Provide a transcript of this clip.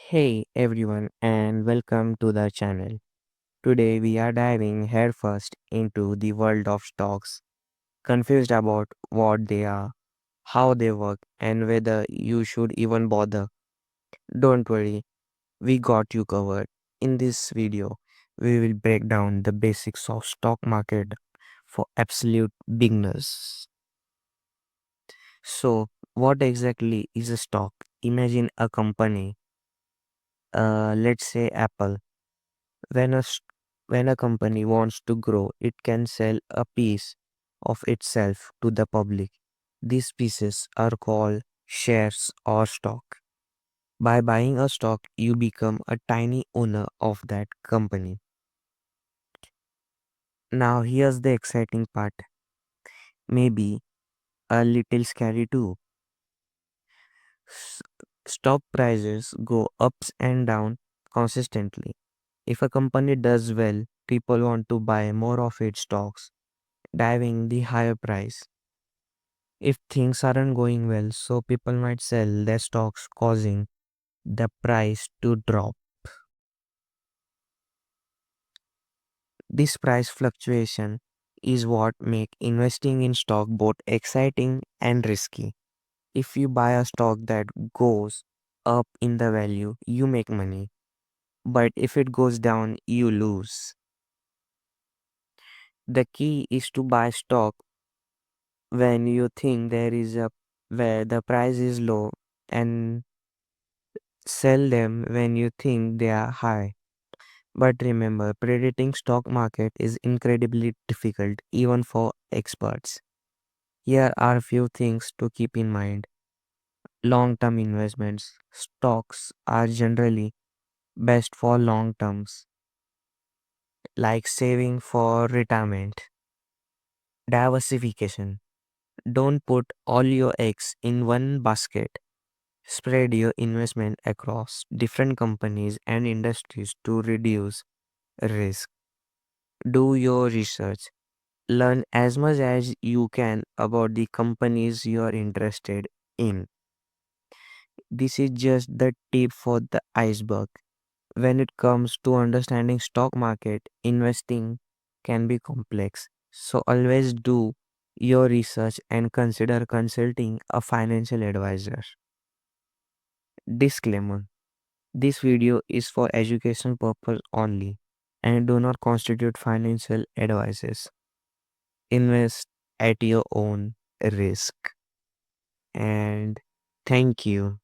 Hey everyone, and welcome to the channel. Today we are diving headfirst into the world of stocks, confused about what they are, how they work, and whether you should even bother. Don't worry, we got you covered. In this video, we will break down the basics of stock market for absolute beginners. So, what exactly is a stock? Imagine a company, let's say Apple. When when a company wants to grow, it can sell a piece of itself to the public. These pieces are called shares or stock. By buying a stock, you become a tiny owner of that company. Now, here's the exciting part. Maybe a little scary too. S- Stock prices go ups and down consistently. If a company does well, people want to buy more of its stocks, driving the higher price. If things aren't going well, so people might sell their stocks, causing the price to drop. This price fluctuation is what make investing in stock both exciting and risky. If you buy a stock that goes up in the value, you make money. But if it goes down, you lose. The key is to buy stock when you think there is a where the price is low and sell them when you think they are high. But remember, predicting stock market is incredibly difficult even for experts. Here are a few things to keep in mind. Long-term investments. Stocks are generally best for long terms, like saving for retirement. Diversification. Don't put all your eggs in one basket. Spread your investment across different companies and industries to reduce risk. Do your research. Learn as much as you can about the companies you are interested in. This is just the tip for the iceberg. When it comes to understanding stock market, investing can be complex. So always do your research and consider consulting a financial advisor. Disclaimer. This video is for education purpose only and do not constitute financial advices. Invest at your own risk. And thank you.